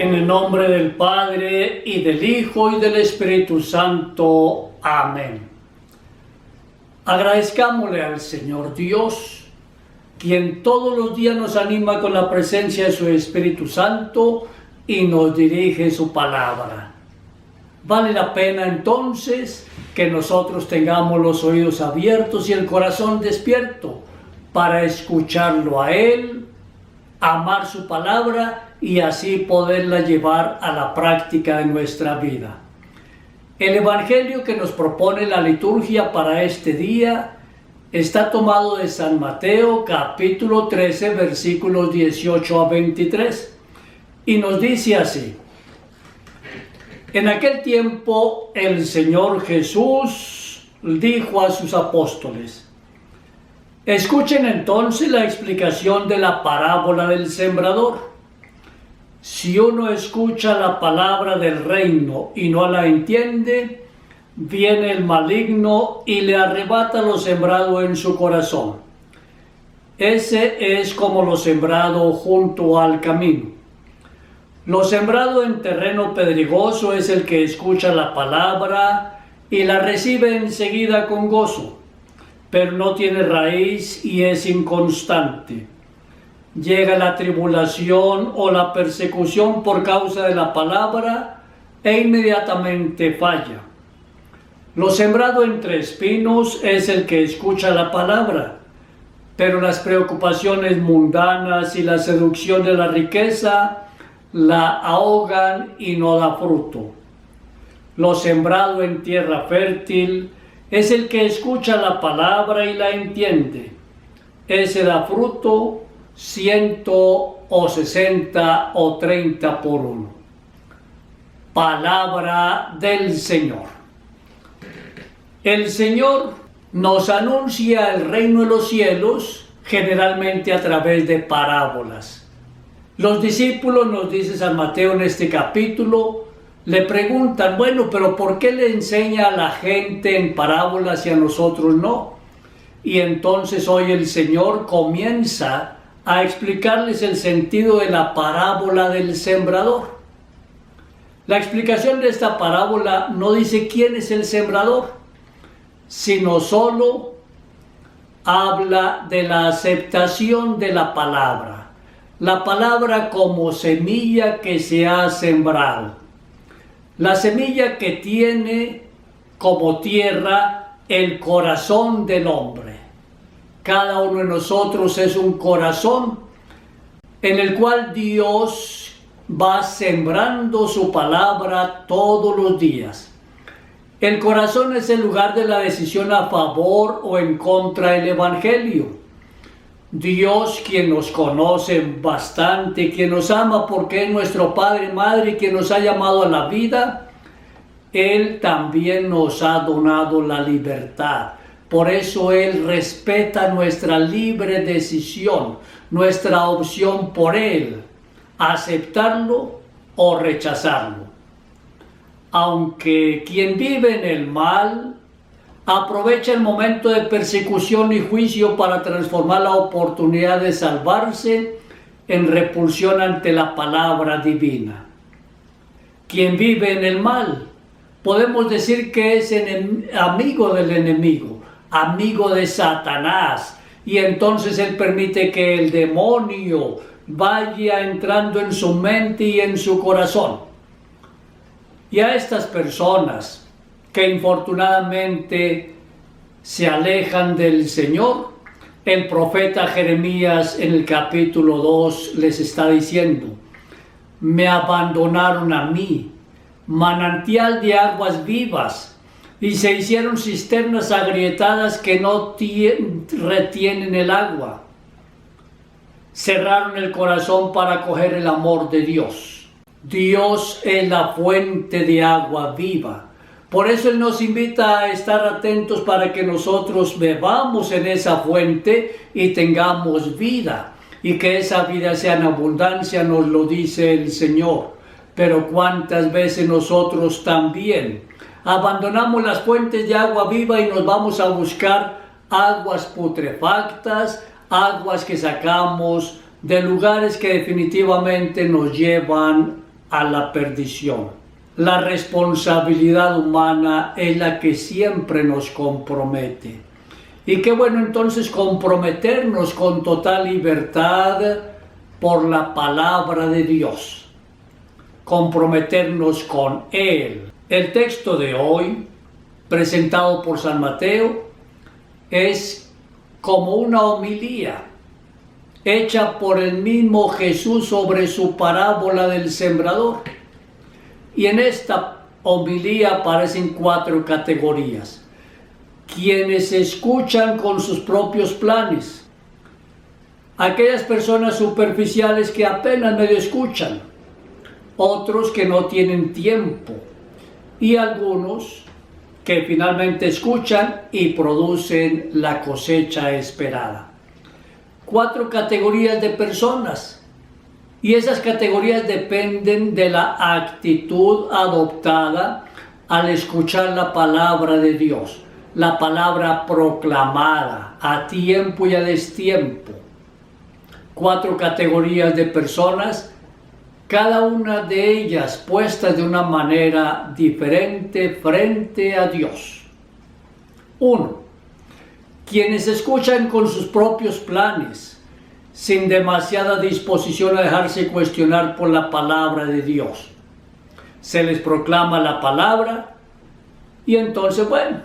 En el nombre del Padre, y del Hijo, y del Espíritu Santo. Amén. Agradezcámosle al Señor Dios, quien todos los días nos anima con la presencia de su Espíritu Santo y nos dirige su palabra. Vale la pena entonces que nosotros tengamos los oídos abiertos y el corazón despierto para escucharlo a Él, amar su palabra y así poderla llevar a la práctica de nuestra vida. El Evangelio que nos propone la liturgia para este día está tomado de San Mateo, capítulo 13, versículos 18 a 23, y nos dice así: En aquel tiempo el Señor Jesús dijo a sus apóstoles: Escuchen entonces la explicación de la parábola del sembrador. Si uno escucha la palabra del reino y no la entiende, viene el maligno y le arrebata lo sembrado en su corazón. Ese es como lo sembrado junto al camino. Lo sembrado en terreno pedregoso es el que escucha la palabra y la recibe enseguida con gozo, pero no tiene raíz y es inconstante. Llega la tribulación o la persecución por causa de la palabra e inmediatamente falla. Lo sembrado entre espinos es el que escucha la palabra, pero las preocupaciones mundanas y la seducción de la riqueza la ahogan y no da fruto. Lo sembrado en tierra fértil es el que escucha la palabra y la entiende. Ese da fruto 100 o 60 o 30 por uno. Palabra del Señor. El Señor nos anuncia el reino de los cielos generalmente a través de parábolas. Los discípulos, nos dice San Mateo en este capítulo, le preguntan: bueno, pero ¿por qué le enseña a la gente en parábolas y a nosotros no? Y entonces hoy el Señor comienza a explicarles el sentido de la parábola del sembrador. La explicación de esta parábola no dice quién es el sembrador, sino solo habla de la aceptación de la palabra como semilla que se ha sembrado, la semilla que tiene como tierra el corazón del hombre. Cada uno de nosotros es un corazón en el cual Dios va sembrando su palabra todos los días. El corazón es el lugar de la decisión a favor o en contra del Evangelio. Dios, quien nos conoce bastante, quien nos ama porque es nuestro Padre, Madre, quien nos ha llamado a la vida, Él también nos ha donado la libertad. Por eso Él respeta nuestra libre decisión, nuestra opción por Él, aceptarlo o rechazarlo. Aunque quien vive en el mal aprovecha el momento de persecución y juicio para transformar la oportunidad de salvarse en repulsión ante la palabra divina. Quien vive en el mal, podemos decir que es amigo del enemigo, amigo de Satanás, y entonces él permite que el demonio vaya entrando en su mente y en su corazón. Y a estas personas que infortunadamente se alejan del Señor, el profeta Jeremías en el capítulo 2 les está diciendo: me abandonaron a mí, manantial de aguas vivas, y se hicieron cisternas agrietadas que no retienen el agua. Cerraron el corazón para acoger el amor de Dios. Dios es la fuente de agua viva. Por eso Él nos invita a estar atentos para que nosotros bebamos en esa fuente y tengamos vida. Y que esa vida sea en abundancia, nos lo dice el Señor. Pero cuántas veces nosotros también abandonamos las fuentes de agua viva y nos vamos a buscar aguas putrefactas, aguas que sacamos de lugares que definitivamente nos llevan a la perdición. La responsabilidad humana es la que siempre nos compromete. Y qué bueno entonces comprometernos con total libertad por la palabra de Dios. Comprometernos con Él. El texto de hoy, presentado por San Mateo, es como una homilía hecha por el mismo Jesús sobre su parábola del sembrador. Y en esta homilía aparecen 4 categorías. Quienes escuchan con sus propios planes. Aquellas personas superficiales que apenas medio escuchan. Otros que no tienen tiempo. Y algunos que finalmente escuchan y producen la cosecha esperada. 4 categorías de personas, y esas categorías dependen de la actitud adoptada al escuchar la palabra de Dios, la palabra proclamada a tiempo y a destiempo. 4 categorías de personas, cada una de ellas puestas de una manera diferente frente a Dios. 1. Quienes escuchan con sus propios planes, sin demasiada disposición a dejarse cuestionar por la palabra de Dios. Se les proclama la palabra y entonces, bueno,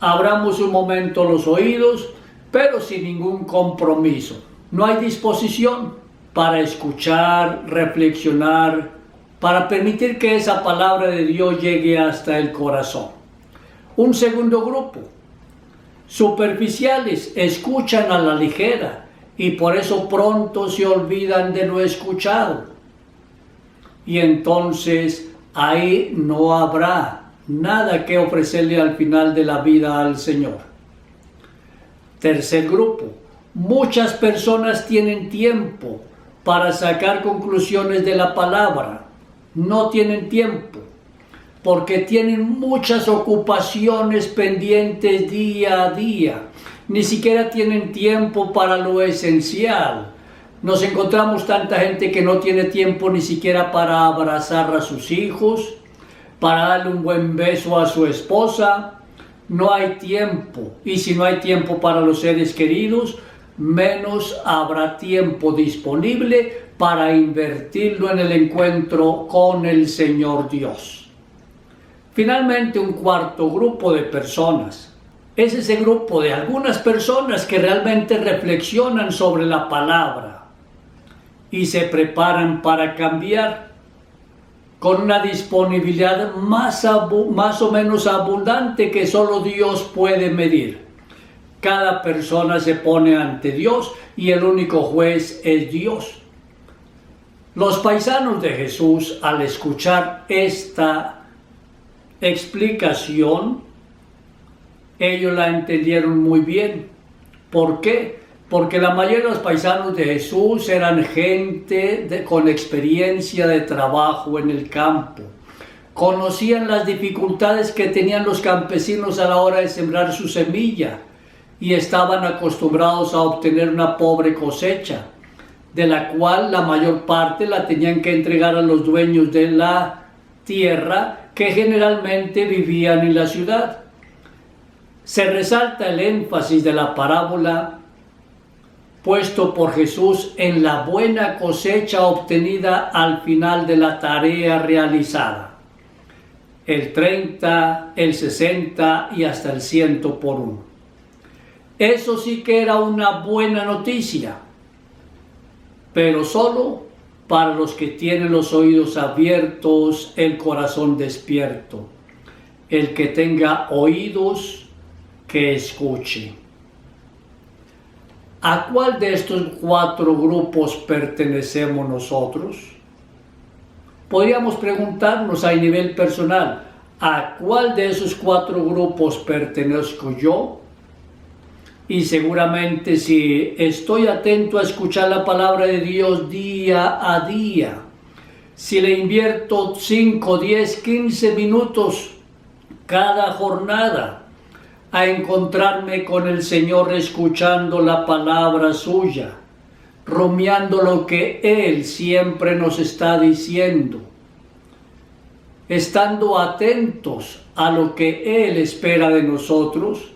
abramos un momento los oídos, pero sin ningún compromiso. No hay disposición para escuchar, reflexionar, para permitir que esa palabra de Dios llegue hasta el corazón. Un segundo grupo. Superficiales, escuchan a la ligera y por eso pronto se olvidan de lo escuchado. Y entonces ahí no habrá nada que ofrecerle al final de la vida al Señor. Tercer grupo, muchas personas tienen tiempo para sacar conclusiones de la palabra. No tienen tiempo, porque tienen muchas ocupaciones pendientes día a día. Ni siquiera tienen tiempo para lo esencial. Nos encontramos tanta gente que no tiene tiempo ni siquiera para abrazar a sus hijos, para darle un buen beso a su esposa. No hay tiempo. Y si no hay tiempo para los seres queridos, menos habrá tiempo disponible para invertirlo en el encuentro con el Señor Dios. Finalmente, un cuarto grupo de personas. Es ese grupo de algunas personas que realmente reflexionan sobre la palabra y se preparan para cambiar con una disponibilidad más o menos abundante que solo Dios puede medir. Cada persona se pone ante Dios y el único juez es Dios. Los paisanos de Jesús, al escuchar esta explicación, ellos la entendieron muy bien. ¿Por qué? Porque la mayoría de los paisanos de Jesús eran gente con experiencia de trabajo en el campo. Conocían las dificultades que tenían los campesinos a la hora de sembrar su semilla y estaban acostumbrados a obtener una pobre cosecha, de la cual la mayor parte la tenían que entregar a los dueños de la tierra, que generalmente vivían en la ciudad. Se resalta el énfasis de la parábola puesto por Jesús en la buena cosecha obtenida al final de la tarea realizada. El 30, el 60 y hasta el 100 por 1. Eso sí que era una buena noticia, pero solo para los que tienen los oídos abiertos, el corazón despierto. El que tenga oídos, que escuche. ¿A cuál de estos 4 grupos pertenecemos nosotros? Podríamos preguntarnos a nivel personal, ¿a cuál de esos 4 grupos pertenezco yo? Y seguramente si estoy atento a escuchar la palabra de Dios día a día, si le invierto 5, 10, 15 minutos cada jornada a encontrarme con el Señor escuchando la palabra suya, rumiando lo que Él siempre nos está diciendo, estando atentos a lo que Él espera de nosotros.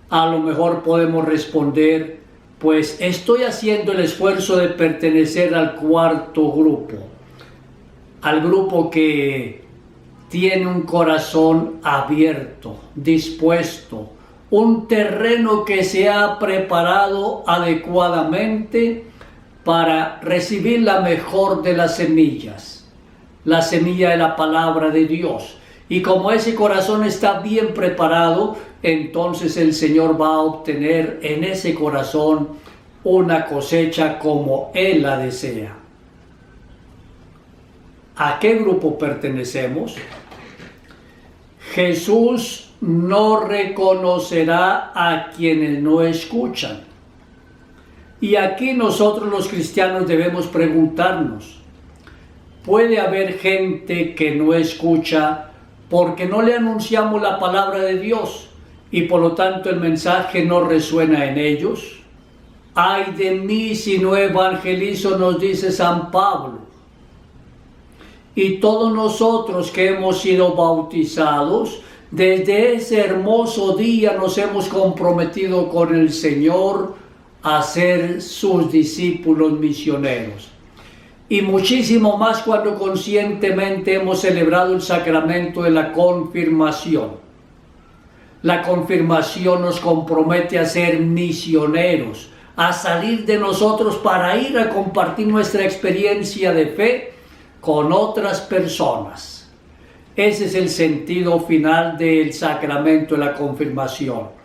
A lo mejor podemos responder, pues estoy haciendo el esfuerzo de pertenecer al cuarto grupo, al grupo que tiene un corazón abierto, dispuesto, un terreno que se ha preparado adecuadamente para recibir la mejor de las semillas, la semilla de la palabra de Dios. Y como ese corazón está bien preparado, entonces el Señor va a obtener en ese corazón una cosecha como Él la desea. ¿A qué grupo pertenecemos? Jesús no reconocerá a quienes no escuchan. Y aquí nosotros los cristianos debemos preguntarnos, ¿puede haber gente que no escucha porque no le anunciamos la palabra de Dios y por lo tanto el mensaje no resuena en ellos? Ay de mí si no evangelizo, nos dice San Pablo. Y todos nosotros que hemos sido bautizados, desde ese hermoso día nos hemos comprometido con el Señor a ser sus discípulos misioneros. Y muchísimo más cuando conscientemente hemos celebrado el sacramento de la confirmación. La confirmación nos compromete a ser misioneros, a salir de nosotros para ir a compartir nuestra experiencia de fe con otras personas. Ese es el sentido final del sacramento de la confirmación.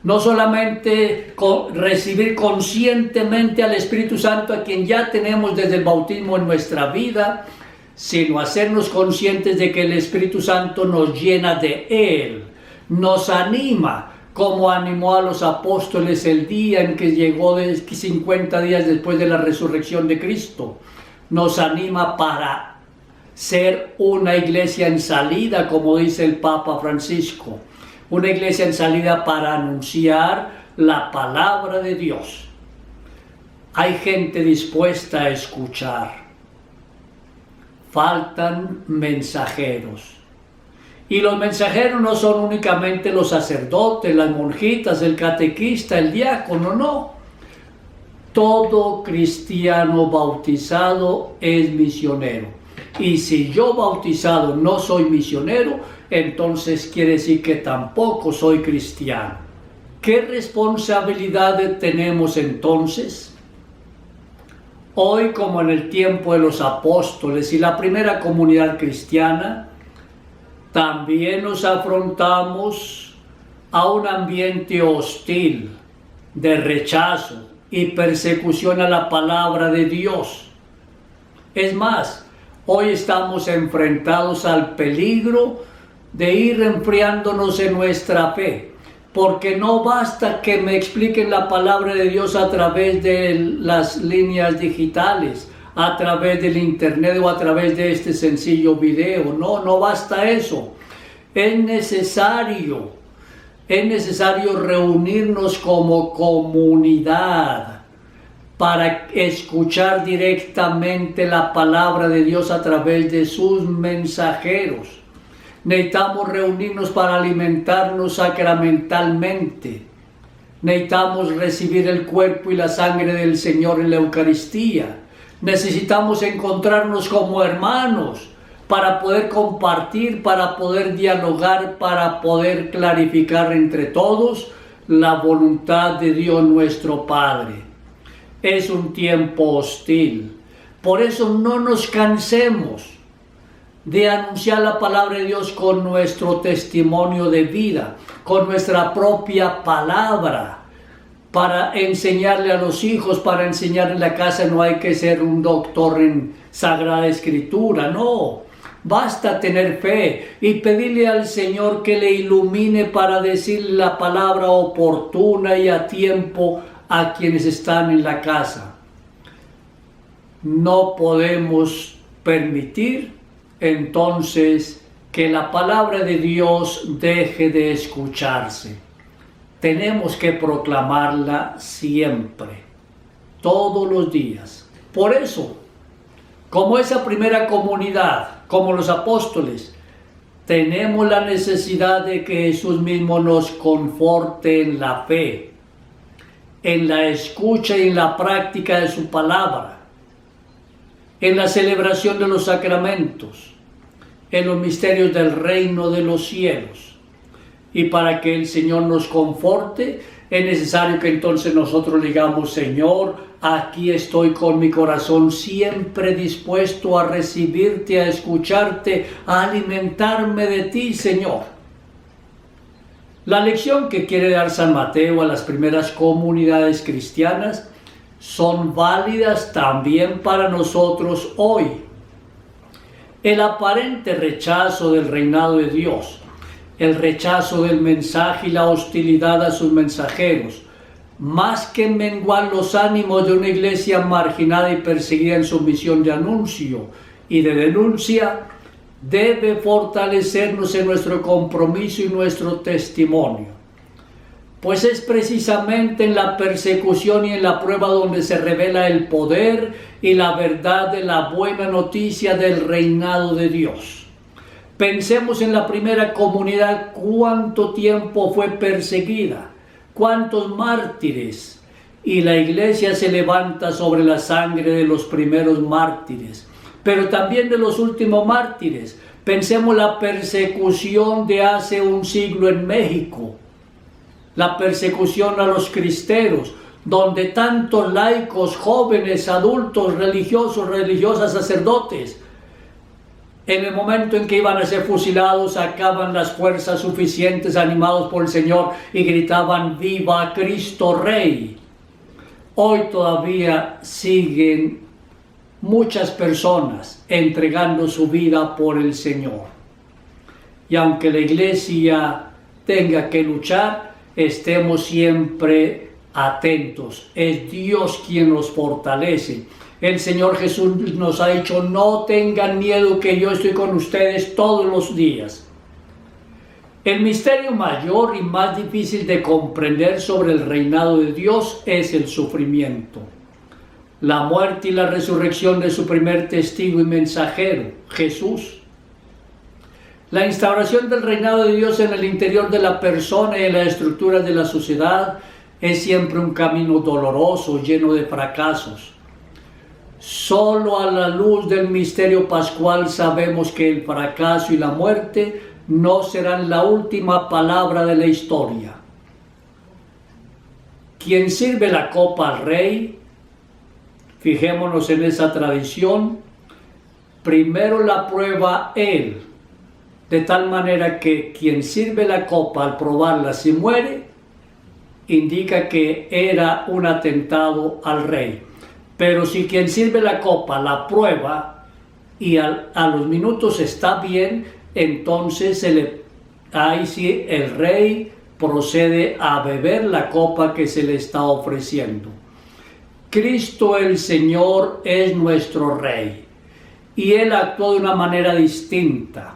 No solamente recibir conscientemente al Espíritu Santo, a quien ya tenemos desde el bautismo en nuestra vida, sino hacernos conscientes de que el Espíritu Santo nos llena de Él, nos anima, como animó a los apóstoles el día en que llegó 50 días después de la resurrección de Cristo. Nos anima para ser una iglesia en salida, como dice el Papa Francisco. Una iglesia en salida para anunciar la palabra de Dios. Hay gente dispuesta a escuchar. Faltan mensajeros. Y los mensajeros no son únicamente los sacerdotes, las monjitas, el catequista, el diácono, no. Todo cristiano bautizado es misionero. Y si yo bautizado no soy misionero, entonces quiere decir que tampoco soy cristiano. ¿Qué responsabilidad tenemos entonces? Hoy, como en el tiempo de los apóstoles y la primera comunidad cristiana, también nos afrontamos a un ambiente hostil, de rechazo y persecución a la palabra de Dios. Es más, hoy estamos enfrentados al peligro de ir enfriándonos en nuestra fe, porque no basta que me expliquen la palabra de Dios a través de las líneas digitales, a través del internet o a través de este sencillo video. No basta eso. Es necesario reunirnos como comunidad para escuchar directamente la palabra de Dios a través de sus mensajeros. Necesitamos reunirnos para alimentarnos sacramentalmente. Necesitamos recibir el cuerpo y la sangre del Señor en la Eucaristía. Necesitamos encontrarnos como hermanos para poder compartir, para poder dialogar, para poder clarificar entre todos la voluntad de Dios nuestro Padre. Es un tiempo hostil. Por eso no nos cansemos de anunciar la palabra de Dios con nuestro testimonio de vida, con nuestra propia palabra, para enseñarle a los hijos, para enseñarle en la casa. No hay que ser un doctor en Sagrada Escritura, no. Basta tener fe y pedirle al Señor que le ilumine para decir la palabra oportuna y a tiempo a quienes están en la casa. No podemos permitir entonces que la palabra de Dios deje de escucharse. Tenemos que proclamarla siempre. todos los días. Por eso, como esa primera comunidad, como los apóstoles, tenemos la necesidad de que Jesús mismo nos conforte en la fe, en la escucha y en la práctica de su palabra, en la celebración de los sacramentos, en los misterios del reino de los cielos. Y para que el Señor nos conforte, es necesario que entonces nosotros digamos: Señor, aquí estoy con mi corazón siempre dispuesto a recibirte, a escucharte, a alimentarme de ti, Señor. La lección que quiere dar San Mateo a las primeras comunidades cristianas son válidas también para nosotros hoy. El aparente rechazo del reinado de Dios, el rechazo del mensaje y la hostilidad a sus mensajeros, más que menguar los ánimos de una iglesia marginada y perseguida en su misión de anuncio y de denuncia, debe fortalecernos en nuestro compromiso y nuestro testimonio. Pues es precisamente en la persecución y en la prueba donde se revela el poder y la verdad de la buena noticia del reinado de Dios. Pensemos en la primera comunidad, cuánto tiempo fue perseguida, cuántos mártires, y la iglesia se levanta sobre la sangre de los primeros mártires, pero también de los últimos mártires. Pensemos la persecución de hace un siglo en México, la persecución a los cristeros, donde tantos laicos, jóvenes, adultos, religiosos, religiosas, sacerdotes, en el momento en que iban a ser fusilados, sacaban las fuerzas suficientes, animados por el Señor, y gritaban: ¡Viva Cristo Rey! Hoy todavía siguen muchas personas entregando su vida por el Señor. Y aunque la iglesia tenga que luchar, estemos siempre atentos. Es Dios quien nos fortalece. El Señor Jesús nos ha dicho: no tengan miedo, que yo estoy con ustedes todos los días. El misterio mayor y más difícil de comprender sobre el reinado de Dios es el sufrimiento, la muerte y la resurrección de su primer testigo y mensajero, Jesús. La instauración del reinado de Dios en el interior de la persona y en la estructura de la sociedad es siempre un camino doloroso, lleno de fracasos. Solo a la luz del misterio pascual sabemos que el fracaso y la muerte no serán la última palabra de la historia. Quien sirve la copa al rey, fijémonos en esa tradición, primero la prueba él, de tal manera que quien sirve la copa al probarla, si muere, indica que era un atentado al rey. Pero si quien sirve la copa la prueba y a los minutos está bien, entonces ahí sí el rey procede a beber la copa que se le está ofreciendo. Cristo el Señor es nuestro Rey y Él actuó de una manera distinta.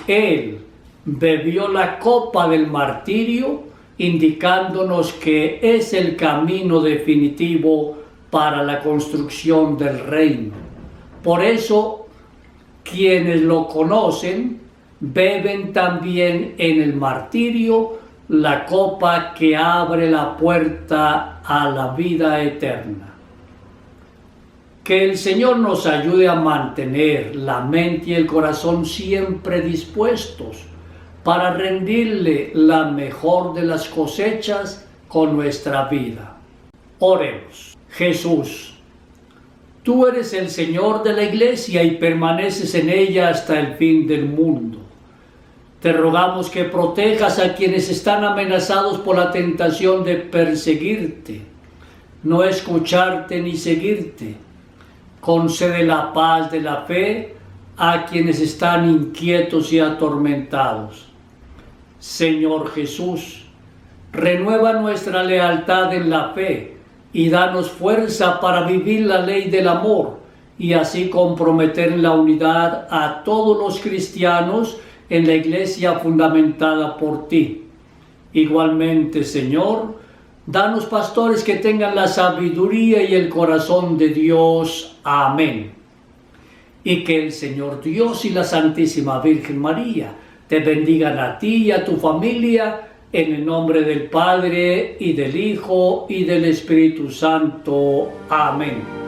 Él bebió la copa del martirio, indicándonos que es el camino definitivo para la construcción del reino. Por eso, quienes lo conocen beben también en el martirio la copa que abre la puerta a la vida eterna. Que el Señor nos ayude a mantener la mente y el corazón siempre dispuestos para rendirle la mejor de las cosechas con nuestra vida. Oremos. Jesús, tú eres el Señor de la Iglesia y permaneces en ella hasta el fin del mundo. Te rogamos que protejas a quienes están amenazados por la tentación de perseguirte, no escucharte ni seguirte. Concede la paz de la fe a quienes están inquietos y atormentados. Señor Jesús, renueva nuestra lealtad en la fe y danos fuerza para vivir la ley del amor y así comprometer en la unidad a todos los cristianos en la Iglesia fundamentada por ti. Igualmente, Señor, Danos pastores que tengan la sabiduría y el corazón de Dios. Amén. Y que el Señor Dios y la Santísima Virgen María te bendigan a ti y a tu familia, en el nombre del Padre, y del Hijo, y del Espíritu Santo. Amén.